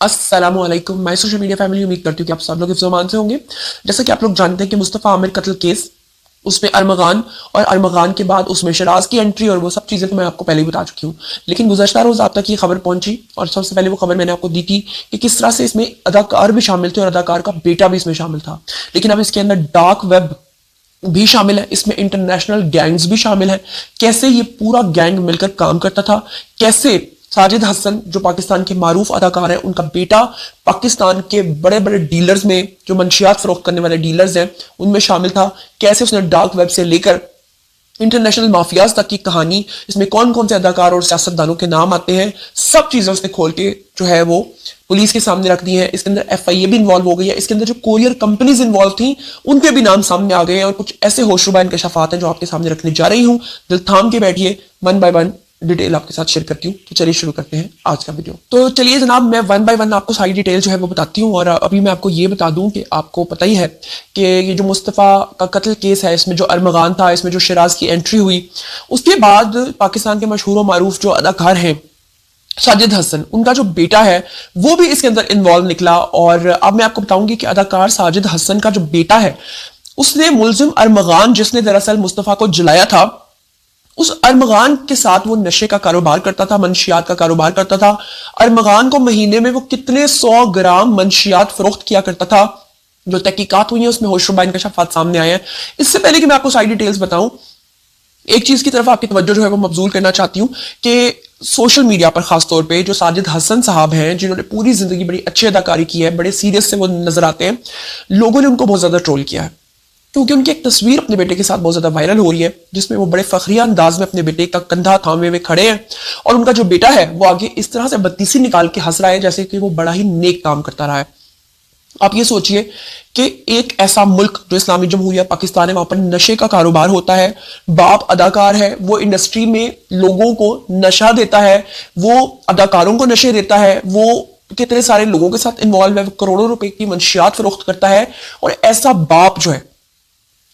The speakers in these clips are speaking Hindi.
अस्सलामुअलैकुम। मैं सोशल मीडिया फैमिली उम्मीद करती हूँ कि आप सब लोग मान से होंगे। जैसा कि आप लोग जानते हैं कि मुस्तफ़ा आमिर कत्ल केस, उसमें अरमगान और अरमगान के बाद उसमें शराज की एंट्री और वो सब चीज़ें तो मैं आपको पहले ही बता चुकी हूँ। लेकिन गुज़श्ता रोज़ आप तक ये खबर पहुंची और सबसे पहले वो खबर मैंने आपको दी थी कि किस तरह से इसमें अदाकार भी शामिल थे और अदाकार का बेटा भी इसमें शामिल था। लेकिन अब इसके अंदर डार्क वेब भी शामिल है, इसमें इंटरनेशनल गैंग्स भी शामिल है। कैसे ये पूरा गैंग मिलकर काम करता था, कैसे साजिद हसन जो पाकिस्तान के मारूफ अदाकार हैं, उनका बेटा पाकिस्तान के बड़े बड़े डीलर्स में, जो मंशियात फरोख्त करने वाले डीलर्स हैं, उनमें शामिल था। कैसे उसने डार्क वेब से लेकर इंटरनेशनल माफियाज तक की कहानी, इसमें कौन कौन से अदाकार और सियासतदानों के नाम आते हैं, सब चीजें उसने खोल के जो है वो पुलिस के सामने रख दी है। इसके अंदर एफआईए भी इन्वॉल्व हो गई है। इसके अंदर जो कोरियर कंपनीज इन्वॉल्व थी उनके भी नाम सामने आ गए हैं और कुछ ऐसे होशरुबा इंकशाफात हैं जो आपके सामने रखने जा रही हूं। दिल थाम के बैठिए, वन बाय वन डिटेल आपके साथ शेयर करती हूँ। तो चलिए शुरू करते हैं आज का वीडियो। तो चलिए जनाब, मैं वन बाय वन आपको सारी डिटेल जो है वो बताती हूँ। और अभी मैं आपको ये बता दूं कि आपको पता ही है कि ये जो मुस्तफ़ा का कत्ल केस है, इसमें जो अरमगान था, इसमें जो शराज की एंट्री हुई, उसके बाद पाकिस्तान के मशहूर और मारूफ जो अदाकार हैं साजिद हसन, उनका जो बेटा है वो भी इसके अंदर इन्वॉल्व निकला। और अब मैं आपको बताऊंगी कि अदाकार साजिद हसन का जो बेटा है, उसने मुलजिम अरमगान, जिसने दरअसल मुस्तफ़ा को जलाया था, उस अरमगान के साथ वो नशे का कारोबार करता था, मंशियात का कारोबार करता था। अरमगान को महीने में वो कितने 100 ग्राम मंशियात फरोख्त किया करता था। जो तहकीकात हुई है उसमें होशरुबा इंकशाफात सामने आए हैं। इससे पहले कि मैं आपको सारी डिटेल्स बताऊं, एक चीज की तरफ आपकी तवज्जो जो है वो मबजूल करना चाहती हूं कि सोशल मीडिया पर खासतौर पे जो साजिद हसन साहब हैं, जिन्होंने पूरी जिंदगी बड़ी अच्छी अदाकारी की है, बड़े सीरियस से वो नजर आते हैं, लोगों ने उनको बहुत ज्यादा ट्रोल किया है क्योंकि उनकी एक तस्वीर अपने बेटे के साथ बहुत ज्यादा वायरल हो रही है, जिसमें वो बड़े फखरिया अंदाज में अपने बेटे का कंधा थामे हुए खड़े हैं और उनका जो बेटा है वो आगे इस तरह से बत्तीसी निकाल के हंस रहा है जैसे कि वो बड़ा ही नेक काम करता रहा है। आप ये सोचिए कि एक ऐसा मुल्क जो इस्लामी जमहूरिया पाकिस्तान है, वहां पर नशे का कारोबार होता है, बाप अदाकार है, वो इंडस्ट्री में लोगों को नशा देता है, वो अदाकारों को नशे देता है, वो कितने सारे लोगों के साथ इन्वॉल्व है, वो करोड़ों रुपए की मंशियात फरोख्त करता है। और ऐसा बाप जो है,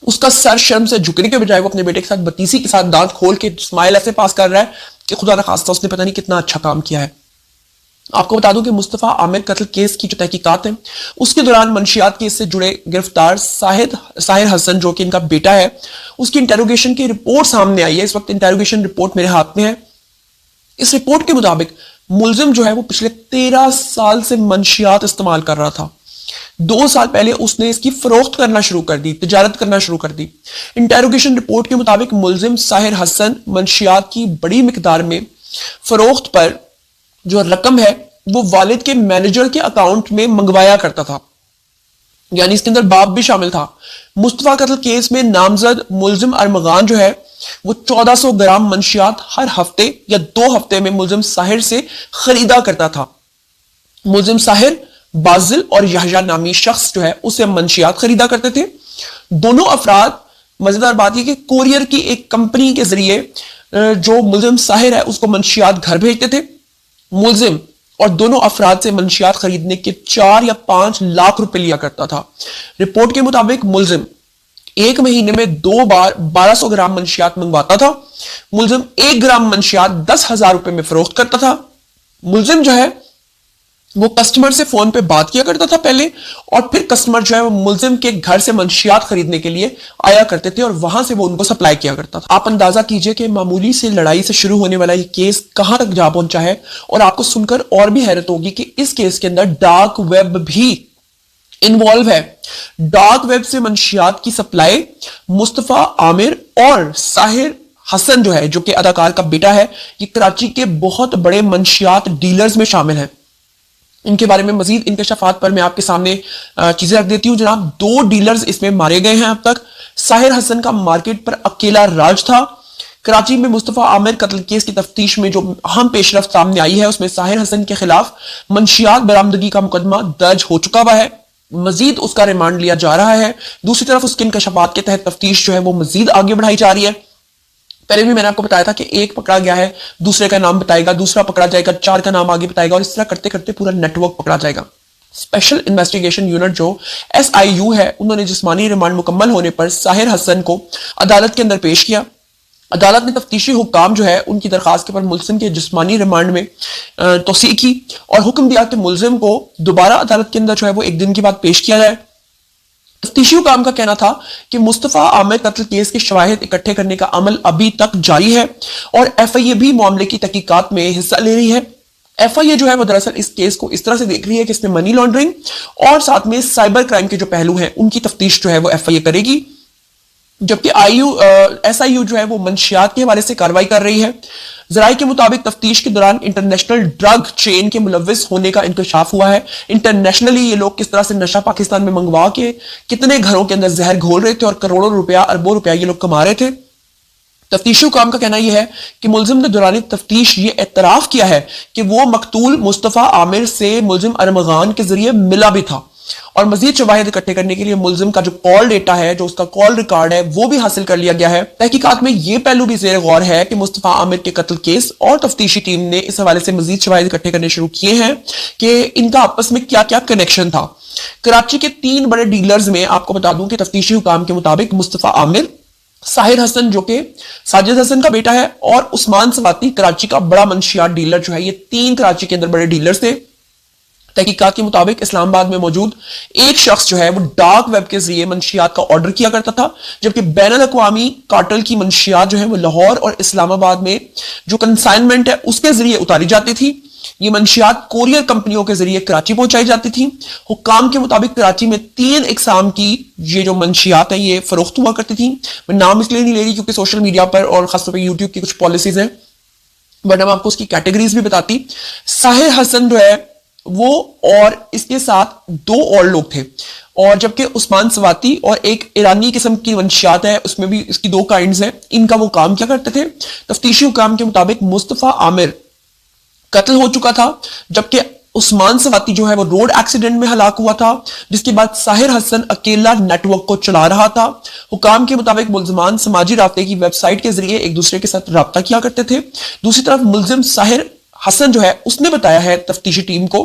उसका सर शर्म से झुकने के बजाय वो अपने बेटे के साथ बत्तीसी के साथ दांत खोल के स्माइल ऐसे पास कर रहा है कि खुदा ना खास्ता उसने पता नहीं कितना अच्छा काम किया है। आपको बता दूं कि मुस्तफ़ा आमिर कत्ल केस की जो तहकीकात है, उसके दौरान मंशियात केस से जुड़े गिरफ्तार साहिर हसन, जो कि इनका बेटा है, उसकी इंटेरोगेशन की रिपोर्ट सामने आई है। इस वक्त इंटेरोगेशन रिपोर्ट मेरे हाथ में है। इस रिपोर्ट के मुताबिक मुलजिम जो है वो पिछले 13 साल से मंशियात इस्तेमाल कर रहा था। 2 साल पहले उसने इसकी फरोख्त करना शुरू कर दी, तिजारत करना शुरू कर दी। इंटेरोगेशन रिपोर्ट के मुताबिक मुलजिम साहिर हसन मंशियात की बड़ी मिकदार में फरोख्त पर जो रकम है वो वालिद के मैनेजर के अकाउंट में मंगवाया करता था, यानी इसके अंदर बाप भी शामिल था। मुस्तफ़ा कत्ल केस में नामजद मुलजिम अरमगान जो है वो 1400 ग्राम मंशियात हर हफ्ते या 2 हफ्ते में मुलजिम साहिर से खरीदा करता था। मुलजिम साहिर बाजिल और यहया नामी शख्स जो है उसे मंशियात खरीदा करते थे। दोनों अफराद, मजेदार बात यह कि कोरियर की एक कंपनी के जरिए जो मुलजिम साहिर है उसको मंशियात घर भेजते थे। मुलजिम और दोनों अफराद से मंशियात खरीदने के 4 या 5 लाख रुपए लिया करता था। रिपोर्ट के मुताबिक मुलजिम एक महीने में 2 बार 1200 ग्राम मंशियात मंगवाता था। मुलजिम 1 ग्राम मंशियात 10,000 रुपए में फरोख्त करता था। मुलजिम जो है वो कस्टमर से फोन पे बात किया करता था पहले, और फिर कस्टमर जो है वो मुलजिम के घर से मंशियात खरीदने के लिए आया करते थे और वहां से वो उनको सप्लाई किया करता था। आप अंदाजा कीजिए कि मामूली से लड़ाई से शुरू होने वाला ये केस कहां तक जा पहुंचा है। और आपको सुनकर और भी हैरत होगी कि इस केस के अंदर डार्क वेब भी इन्वॉल्व है। डार्क वेब से मंशियात की सप्लाई मुस्तफ़ा आमिर और साहिर हसन जो है, जो कि अदाकार का बेटा है, ये कराची के बहुत बड़े मंशियात डीलर्स में शामिल है। इनके बारे में मजीद इंकशाफात पर मैं आपके सामने चीजें रख देती हूं। जनाब, 2 डीलर्स इसमें मारे गए हैं अब तक। साहिर हसन का मार्केट पर अकेला राज था। कराची में मुस्तफ़ा आमिर कत्ल केस की तफ्तीश में जो अहम पेशरफ्त सामने आई है उसमें साहिर हसन के खिलाफ मंशियात बरामदगी का मुकदमा दर्ज हो चुका हुआ है। मजीद उसका रिमांड लिया जा रहा है। दूसरी तरफ उसके इंकशाफात के तहत तफ्तीश जो है वो मजीद आगे बढ़ाई जा रही है। पहले भी मैंने आपको बताया था कि एक पकड़ा गया है, दूसरे का नाम बताएगा, दूसरा पकड़ा जाएगा, 4 का नाम आगे बताएगा और इस तरह करते करते पूरा नेटवर्क पकड़ा जाएगा। स्पेशल इन्वेस्टिगेशन यूनिट जो SIU है, उन्होंने जिस्मानी रिमांड मुकम्मल होने पर साहिर हसन को अदालत के अंदर पेश किया। अदालत ने तफ्तीशी हुक्काम जो है उनकी दरखास्त के पर मुलजिम के जिस्मानी रिमांड में तोसी की और हुक्म दिया कि मुलजिम को दोबारा अदालत के अंदर जो है वो 1 दिन के बाद पेश किया जाए। तफ्तीशी हुक्काम का कहना था कि मुस्तफा आमिर कत्ल केस के शवाहिद इकट्ठे करने का अमल अभी तक जारी है और FIA भी मामले की तहकीकात में हिस्सा ले रही है। FIA जो है वो दरअसल इस केस को इस तरह से देख रही है कि इसमें मनी लॉन्ड्रिंग और साथ में साइबर क्राइम के जो पहलू हैं उनकी तफ्तीश जो है वो FIA करेगी, जबकि SIU जो है वो मंशियात के हवाले से कार्रवाई कर रही है। जराये के मुताबिक तफ्तीश के दौरान इंटरनेशनल ड्रग चेन के मुलविस होने का इंकशाफ हुआ है। इंटरनेशनली ये लोग किस तरह से नशा पाकिस्तान में मंगवा के कितने घरों के अंदर जहर घोल रहे थे और करोड़ों रुपया अरबों रुपया ये लोग कमा रहे थे। तफ्तीशी हुक्काम का कहना यह है कि मुलजिम ने दौरान तफ्तीश ये एतराफ किया है कि वो मकतूल मुस्तफा आमिर से मुलजिम अरमगान के जरिए मिला भी था और मजीद शवाहिद इकट्ठे करने के लिए मुलजिम का जो कॉल डेटा है, जो उसका कॉल रिकॉर्ड है, वो भी हासिल कर लिया गया है। तहकीकात में यह पहलू भी ज़ेर गौर है कि मुस्तफा आमिर के कत्ल केस और तफ्तीशी टीम ने इस हवाले से मजीद शवाहिद इकट्ठे करने शुरू किए हैं कि इनका आपस में क्या क्या कनेक्शन था। कराची के 3 बड़े डीलर्स में आपको बता दूं कि तफ्तीशी हुक्काम के मुताबिक मुस्तफा आमिर, साहिर हसन जो कि साजिद हसन का बेटा है, और उस्मान सवाती कराची का बड़ा मंशियात डीलर जो है, ये 3 कराची के अंदर बड़े डीलर्स थे। तहकीकात के मुताबिक इस्लामाबाद में मौजूद एक शख्स जो है वो डार्क वेब के जरिए मंशियात का ऑर्डर किया करता था, जबकि बैनुल अक़वामी कार्टेल की मंशियात जो है वो लाहौर और इस्लामाबाद में जो कंसाइनमेंट है उसके जरिए उतारी जाती थी। ये मंशियात कोरियर कंपनियों के जरिए कराची पहुंचाई जाती थी। हुक्काम के मुताबिक कराची में 3 इकसाम की ये जो मंशियात है ये फरोख्त हुआ करती थी। मैं नाम इसलिए नहीं ले रही क्योंकि सोशल मीडिया पर और खासतौर पर यूट्यूब की कुछ पॉलिसीज हैं, बट हम आपको उसकी कैटेगरीज भी बताती। साहिर हसन जो है वो और इसके साथ 2 और लोग थे, और जबकि उस्मान सवाती और एक ईरानी किस्म की मंशियात है, उसमें भी इसकी 2 काइंड्स हैं। इनका वो काम क्या करते थे? तफ्तीशी हुक्काम के मुताबिक मुस्तफा आमिर कत्ल हो चुका था, जबकि उस्मान सवाती जो है वो रोड एक्सीडेंट में हलाक हुआ था, जिसके बाद साहिर हसन अकेला नेटवर्क को चला रहा था। हुकाम के मुताबिक मुलजमान समाजी राब्ते की वेबसाइट के जरिए एक दूसरे के साथ राब्ता किया करते थे। दूसरी तरफ मुलजिम साहिर हसन जो है उसने बताया है तफ्तीशी टीम को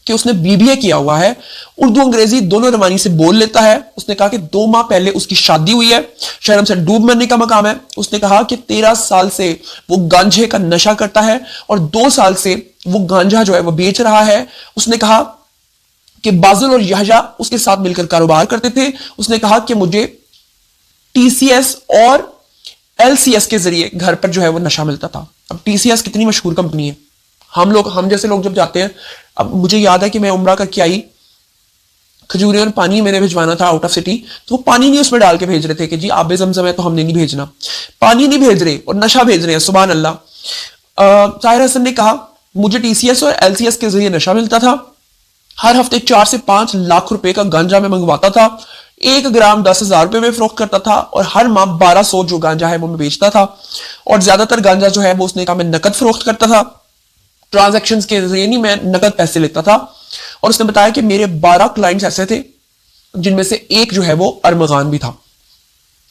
कि उसने BBA किया हुआ है, उर्दू अंग्रेजी दोनों रवानी से बोल लेता है। उसने कहा कि 2 माह पहले उसकी शादी हुई है, शर्म से डूब मरने का मकाम है। उसने कहा कि 13 साल से वो गांजे का नशा करता है और 2 साल से वो गांजा जो है वो बेच रहा है। उसने कहा कि बाजुल और यहया उसके साथ मिलकर कारोबार करते थे। उसने कहा कि मुझे TCS और LCS के जरिए घर पर जो है वो नशा मिलता था। अब TCS कितनी मशहूर कंपनी है, हम जैसे लोग जब जाते हैं, अब मुझे याद है कि मैं उम्रा करके आई, खजूरियों में पानी मैंने भिजवाना था आउट ऑफ सिटी, तो वो पानी नहीं उसमें डाल के भेज रहे थे कि जी आबे ज़मज़म है तो हमने नहीं भेजना, पानी नहीं भेज रहे और नशा भेज रहे हैं। सुभान अल्लाह। साहिर हसन ने कहा मुझे TCS और LCS के जरिए नशा मिलता था, हर हफ्ते 4 से 5 लाख रुपए का गांजा में मंगवाता था, 1 ग्राम 10,000 रुपए में फरोख्त करता था और हर माह 1200 जो गांजा है वो मैं बेचता था, और ज्यादातर गांजा जो है वो उसने कहा मैं नकद फरोख्त करता था, ट्रांजैक्शंस के जरिए नहीं, मैं नकद पैसे लेता था। और उसने बताया कि मेरे 12 क्लाइंट्स ऐसे थे जिनमें से एक जो है वो अरमगान भी था।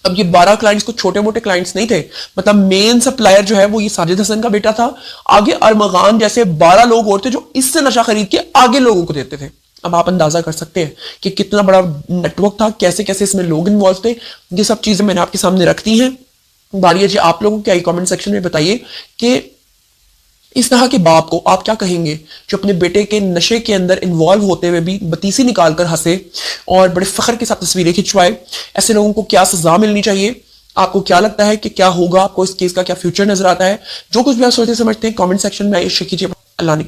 अब ये 12 क्लाइंट्स को छोटे मोटे क्लाइंट्स नहीं थे, मतलब मेन सप्लायर जो है वो ये साजिद हसन का बेटा था, आगे अरमगान जैसे 12 लोग और थे जो इससे नशा खरीद के आगे लोगों को देते थे। अब आप अंदाजा कर सकते हैं कि कितना बड़ा नेटवर्क था, कैसे कैसे इसमें लोग इन्वॉल्व थे। ये सब चीजें मैंने आपके सामने रख दी हैं। बारी है जी आप लोगों के कमेंट सेक्शन में बताइए कि इस तरह के बाप को आप क्या कहेंगे जो अपने बेटे के नशे के अंदर इन्वॉल्व होते हुए भी बतीसी निकालकर हंसे और बड़े फख्र के साथ तस्वीरें खिंचवाए। ऐसे लोगों को क्या सजा मिलनी चाहिए? आपको क्या लगता है कि क्या होगा? आपको इस केस का क्या फ्यूचर नजर आता है? जो कुछ भी आप सोचते समझते हैं कमेंट सेक्शन में शेयर कीजिए। अल्लाह ने